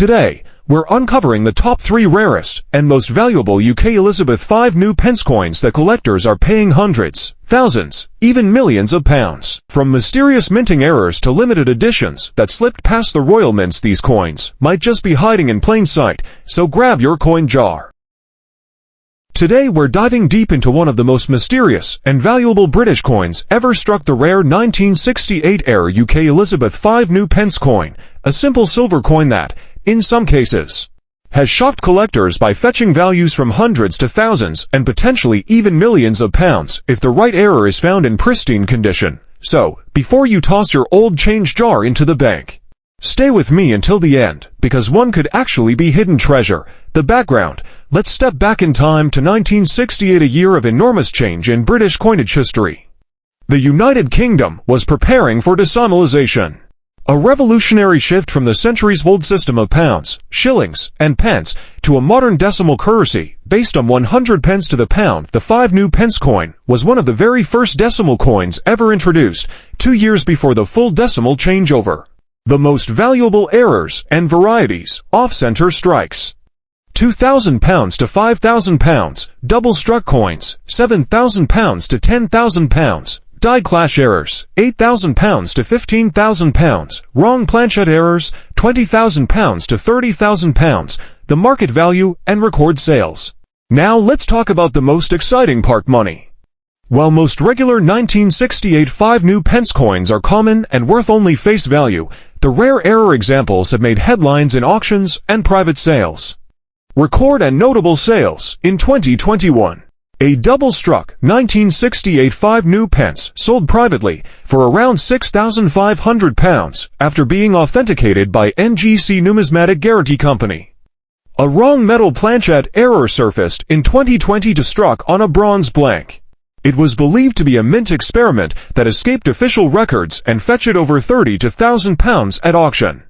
Today, we're uncovering the top 3 rarest and most valuable UK Elizabeth V new pence coins that collectors are paying hundreds, thousands, even millions of pounds. From mysterious minting errors to limited editions that slipped past the royal mints, these coins might just be hiding in plain sight, so grab your coin jar. Today we're diving deep into one of the most mysterious and valuable British coins ever struck, the rare 1968 era UK Elizabeth V new pence coin, a simple silver coin that, in some cases, has shocked collectors by fetching values from hundreds to thousands and potentially even millions of pounds if the right error is found in pristine condition. So, before you toss your old change jar into the bank, stay with me until the end, because one could actually be hidden treasure. The background. Let's step back in time to 1968, a year of enormous change in British coinage history. The United Kingdom was preparing for decimalisation, a revolutionary shift from the centuries-old system of pounds, shillings, and pence to a modern decimal currency based on 100 pence to the pound. The 5 new pence coin was one of the very first decimal coins ever introduced, 2 years before the full decimal changeover. The most valuable errors and varieties: off-center strikes, £2,000 to £5,000, double-struck coins, £7,000 to £10,000, die clash errors, £8,000 to £15,000, wrong planchette errors, £20,000 to £30,000, the market value and record sales. Now let's talk about the most exciting part: money. While most regular 1968 5 new pence coins are common and worth only face value, the rare error examples have made headlines in auctions and private sales. Record and notable sales. In 2021, a double-struck 1968 5 new pence sold privately for around £6,500 after being authenticated by NGC Numismatic Rarity Company. A wrong metal planchette error surfaced in 2020 to struck on a bronze blank. It was believed to be a mint experiment that escaped official records and fetched over £30,000 to £1,000 at auction.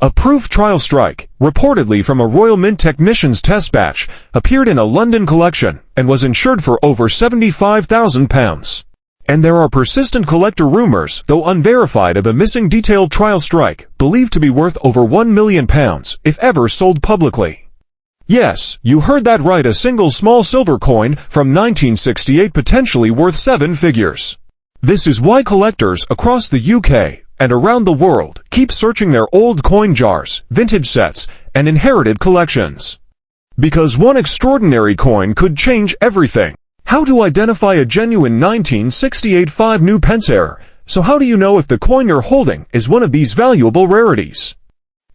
A proof trial strike, reportedly from a Royal Mint technician's test batch, appeared in a London collection and was insured for over £75,000. And there are persistent collector rumors, though unverified, of a missing detailed trial strike, believed to be worth over £1 million if ever sold publicly. Yes, you heard that right, a single small silver coin from 1968 potentially worth 7 figures. This is why collectors across the UK and around the world keep searching their old coin jars, vintage sets, and inherited collections. Because one extraordinary coin could change everything. How to identify a genuine 1968 5 new pence error? So how do you know if the coin you're holding is one of these valuable rarities?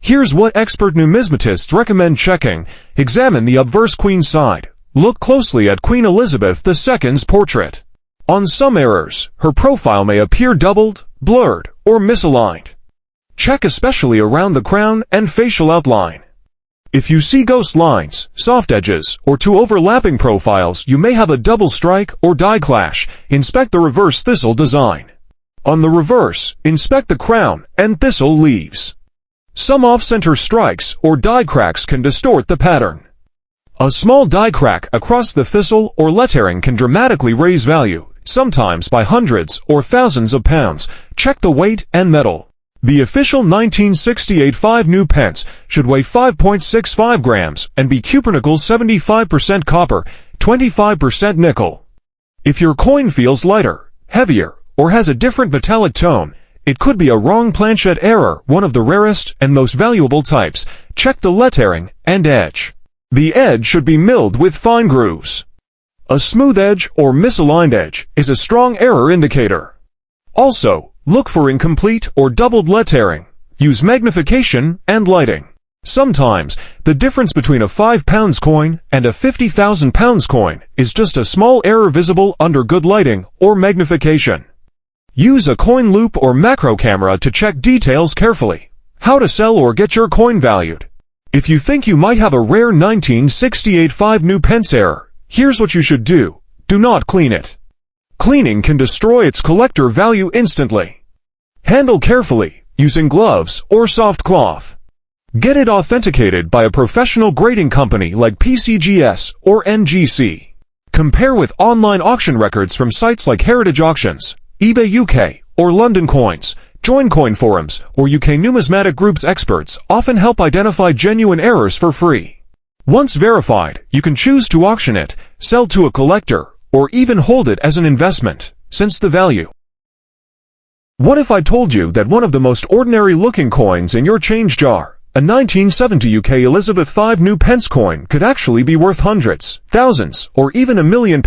Here's what expert numismatists recommend checking. Examine the obverse queen side. Look closely at Queen Elizabeth II's portrait. On some errors, her profile may appear doubled, blurred, or misaligned. Check especially around the crown and facial outline. If you see ghost lines, soft edges, or 2 overlapping profiles, you may have a double strike or die clash. Inspect the reverse thistle design. On the reverse, inspect the crown and thistle leaves. Some off-center strikes or die cracks can distort the pattern. A small die crack across the thistle or lettering can dramatically raise value, sometimes by hundreds or thousands of pounds. Check the weight and metal. The official 1968 5 new pence should weigh 5.65 grams and be cupronickel 75% copper, 25% nickel. If your coin feels lighter, heavier, or has a different metallic tone, it could be a wrong planchette error, one of the rarest and most valuable types. Check the lettering and edge. The edge should be milled with fine grooves. A smooth edge or misaligned edge is a strong error indicator. Also, look for incomplete or doubled lettering. Use magnification and lighting. Sometimes, the difference between a £5 coin and a £50,000 coin is just a small error visible under good lighting or magnification. Use a coin loop or macro camera to check details carefully. How to sell or get your coin valued. If you think you might have a rare 1968 5 new pence error, here's what you should do. Do not clean it. Cleaning can destroy its collector value instantly. Handle carefully, using gloves or soft cloth. Get it authenticated by a professional grading company like PCGS or NGC. Compare with online auction records from sites like Heritage Auctions, eBay UK, or London Coins. Join coin forums or UK numismatic groups experts often help identify genuine errors for free. Once verified, you can choose to auction it, sell to a collector, or even hold it as an investment, since the value. What if I told you that one of the most ordinary-looking coins in your change jar, a 1970 UK Elizabeth V new pence coin, could actually be worth hundreds, thousands, or even £1 million?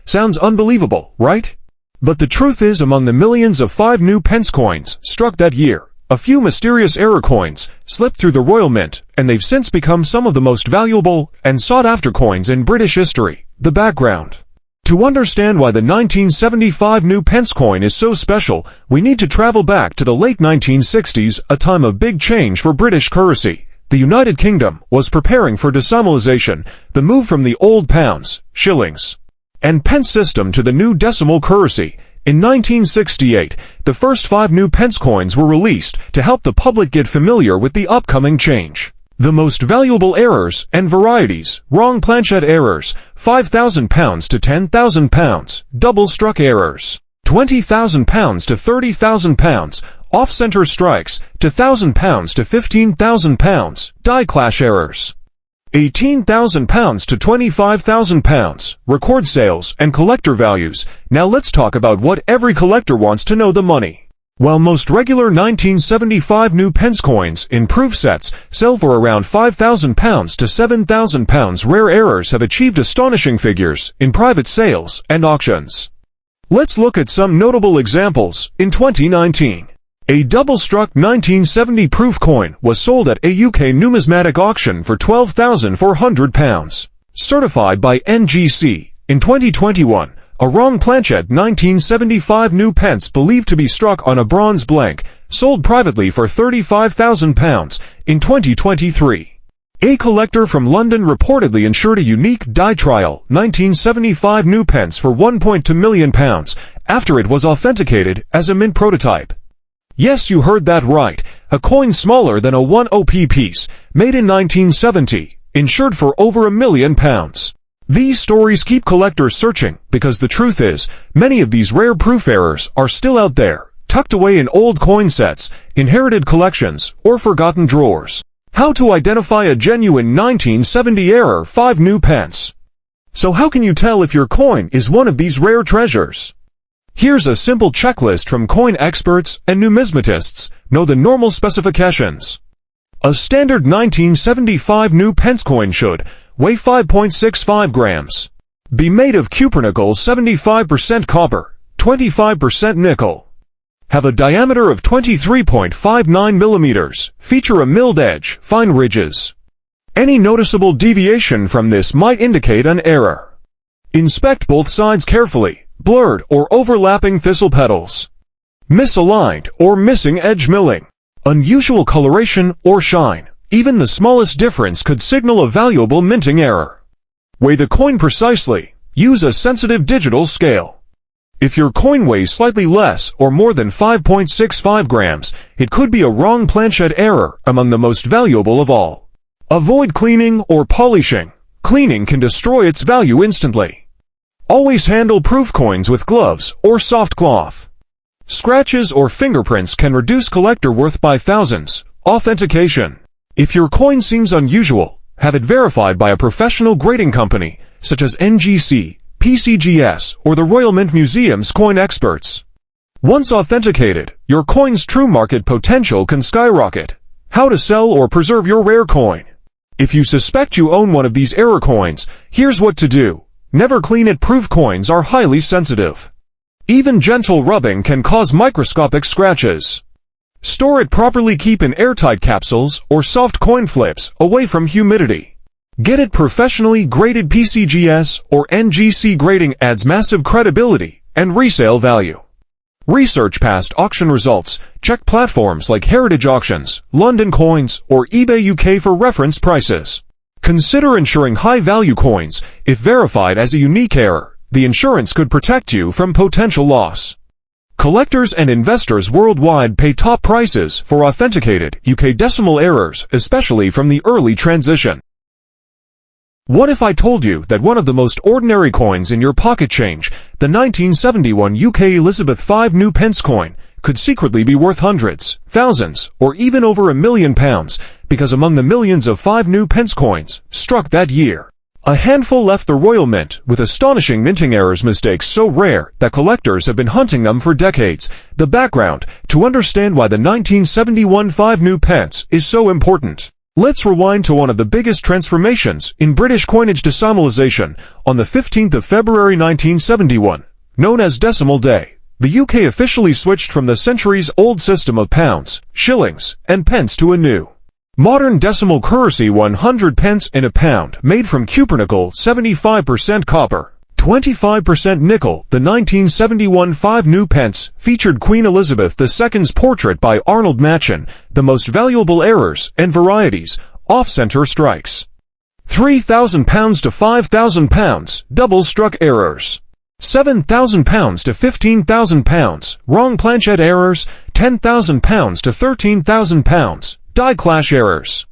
Sounds unbelievable, right? But the truth is, among the millions of 5 new pence coins struck that year, a few mysterious error coins slipped through the Royal Mint, and they've since become some of the most valuable and sought-after coins in British history. The background. To understand why the 1975 new pence coin is so special, we need to travel back to the late 1960s, a time of big change for British currency. The United Kingdom was preparing for decimalisation, the move from the old pounds, shillings, and pence system to the new decimal currency. In 1968, the first 5 new pence coins were released to help the public get familiar with the upcoming change. The most valuable errors and varieties: wrong planchette errors, £5,000 to £10,000, double-struck errors, £20,000 to £30,000, off-center strikes, to £1,000 to £15,000, die clash errors, £18,000 to £25,000, record sales and collector values. Now let's talk about what every collector wants to know: the money. While most regular 1975 new pence coins in proof sets sell for around £5,000 to £7,000, rare errors have achieved astonishing figures in private sales and auctions. Let's look at some notable examples. In 2019, a double-struck 1970 proof coin was sold at a UK numismatic auction for £12,400, certified by NGC. In 2021, a wrong planchette 1975 new pence believed to be struck on a bronze blank sold privately for £35,000. In 2023, a collector from London reportedly insured a unique die trial 1975 new pence for £1.2 million after it was authenticated as a mint prototype. Yes, you heard that right. A coin smaller than a 1p piece, made in 1970, insured for over £1 million. These stories keep collectors searching, because the truth is, many of these rare proof errors are still out there, tucked away in old coin sets, inherited collections, or forgotten drawers. How to identify a genuine 1970 error 5 new pence? So how can you tell if your coin is one of these rare treasures? Here's a simple checklist from coin experts and numismatists. Know the normal specifications. A standard 1975 new pence coin should weigh 5.65 grams. Be made of cupronickel 75% copper, 25% nickel. Have a diameter of 23.59 millimeters. Feature a milled edge, fine ridges. Any noticeable deviation from this might indicate an error. Inspect both sides carefully. Blurred or overlapping thistle petals. Misaligned or missing edge milling. Unusual coloration or shine. Even the smallest difference could signal a valuable minting error. Weigh the coin precisely. Use a sensitive digital scale. If your coin weighs slightly less or more than 5.65 grams, it could be a wrong planchette error, among the most valuable of all. Avoid cleaning or polishing. Cleaning can destroy its value instantly. Always handle proof coins with gloves or soft cloth. Scratches or fingerprints can reduce collector worth by thousands. Authentication. If your coin seems unusual, have it verified by a professional grading company, such as NGC, PCGS, or the Royal Mint Museum's coin experts. Once authenticated, your coin's true market potential can skyrocket. How to sell or preserve your rare coin. If you suspect you own one of these error coins, here's what to do. Never clean it. Proof coins are highly sensitive. Even gentle rubbing can cause microscopic scratches. Store it properly. Keep in airtight capsules or soft coin flips away from humidity. Get it professionally graded. PCGS or NGC grading adds massive credibility and resale value. Research past auction results. Check platforms like Heritage Auctions, London Coins, or eBay UK for reference prices. Consider insuring high-value coins. If verified as a unique error, the insurance could protect you from potential loss. Collectors and investors worldwide pay top prices for authenticated UK decimal errors, especially from the early transition. What if I told you that one of the most ordinary coins in your pocket change, the 1971 UK Elizabeth V new pence coin, could secretly be worth hundreds, thousands, or even over £1,000,000, because among the millions of 5 new pence coins struck that year, a handful left the Royal Mint with astonishing minting errors, mistakes so rare that collectors have been hunting them for decades. The background to understand why the 1971 5 new pence is so important. Let's rewind to one of the biggest transformations in British coinage, decimalisation, on the 15th of February 1971. Known as Decimal Day, the UK officially switched from the centuries-old system of pounds, shillings, and pence to a new, modern decimal currency, 100 pence in a pound, made from cupronickel, 75% copper, 25% nickel. The 1971 5 new pence featured Queen Elizabeth II's portrait by Arnold Machin, the most valuable errors and varieties, off-center strikes, £3,000 to £5,000, double-struck errors, £7,000 to £15,000, wrong planchette errors, £10,000 to £13,000, die clash errors,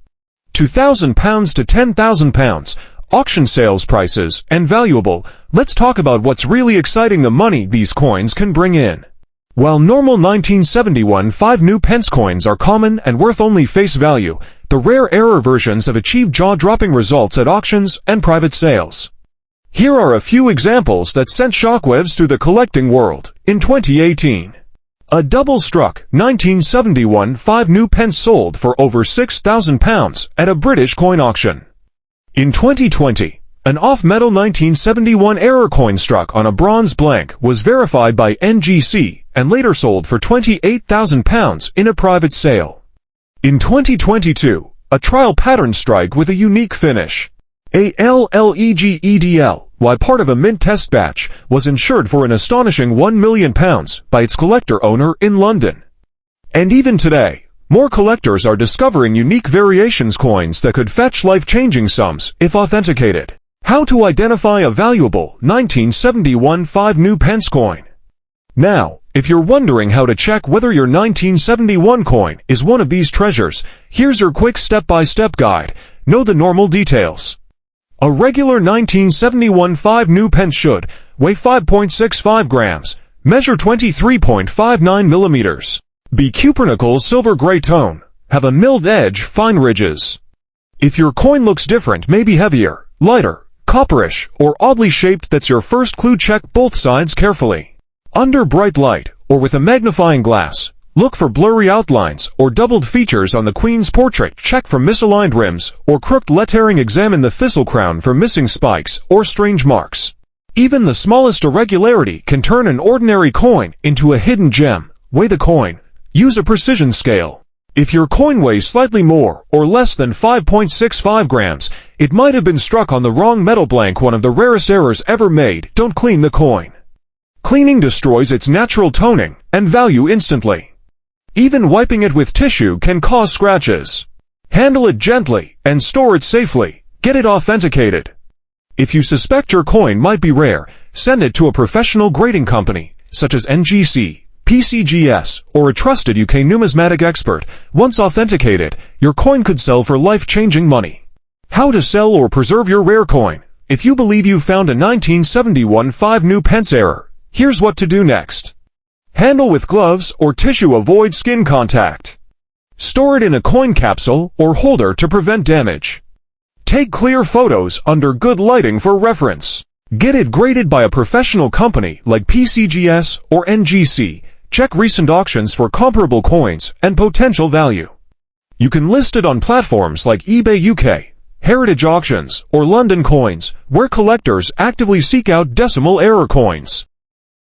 £2,000 to £10,000, auction sales prices, and valuable. Let's talk about what's really exciting: the money these coins can bring in. While normal 1971 5 new pence coins are common and worth only face value, the rare error versions have achieved jaw-dropping results at auctions and private sales. Here are a few examples that sent shockwaves through the collecting world. In 2018, a double-struck 1971 5 new pence sold for over £6,000 at a British coin auction. In 2020, an off-metal 1971 error coin struck on a bronze blank was verified by NGC and later sold for £28,000 in a private sale. In 2022, a trial pattern strike with a unique finish, a LLEGEDL, while part of a mint test batch, was insured for an astonishing £1 million by its collector owner in London. And even today, more collectors are discovering unique variations coins that could fetch life-changing sums if authenticated. How to identify a valuable 1971 5 new pence coin. Now, if you're wondering how to check whether your 1971 coin is one of these treasures, here's your quick step-by-step guide. Know the normal details. A regular 1971 5 new pence should weigh 5.65 grams, measure 23.59 millimeters, be cupronickel silver gray tone, have a milled edge, fine ridges. If your coin looks different, maybe heavier, lighter, copperish, or oddly shaped, that's your first clue. Check both sides carefully. Under bright light, or with a magnifying glass, look for blurry outlines or doubled features on the Queen's portrait. Check for misaligned rims or crooked lettering. Examine the thistle crown for missing spikes or strange marks. Even the smallest irregularity can turn an ordinary coin into a hidden gem. Weigh the coin. Use a precision scale. If your coin weighs slightly more or less than 5.65 grams, it might have been struck on the wrong metal blank, one of the rarest errors ever made. Don't clean the coin. Cleaning destroys its natural toning and value instantly. Even wiping it with tissue can cause scratches. Handle it gently and store it safely. Get it authenticated. If you suspect your coin might be rare, send it to a professional grading company, such as NGC, PCGS, or a trusted UK numismatic expert. Once authenticated, your coin could sell for life-changing money. How to sell or preserve your rare coin. If you believe you found a 1971 5 new pence error, here's what to do next. Handle with gloves or tissue. Avoid skin contact. Store it in a coin capsule or holder to prevent damage. Take clear photos under good lighting for reference. Get it graded by a professional company like PCGS or NGC. Check recent auctions for comparable coins and potential value. You can list it on platforms like eBay UK, Heritage Auctions, or London Coins, where collectors actively seek out decimal error coins.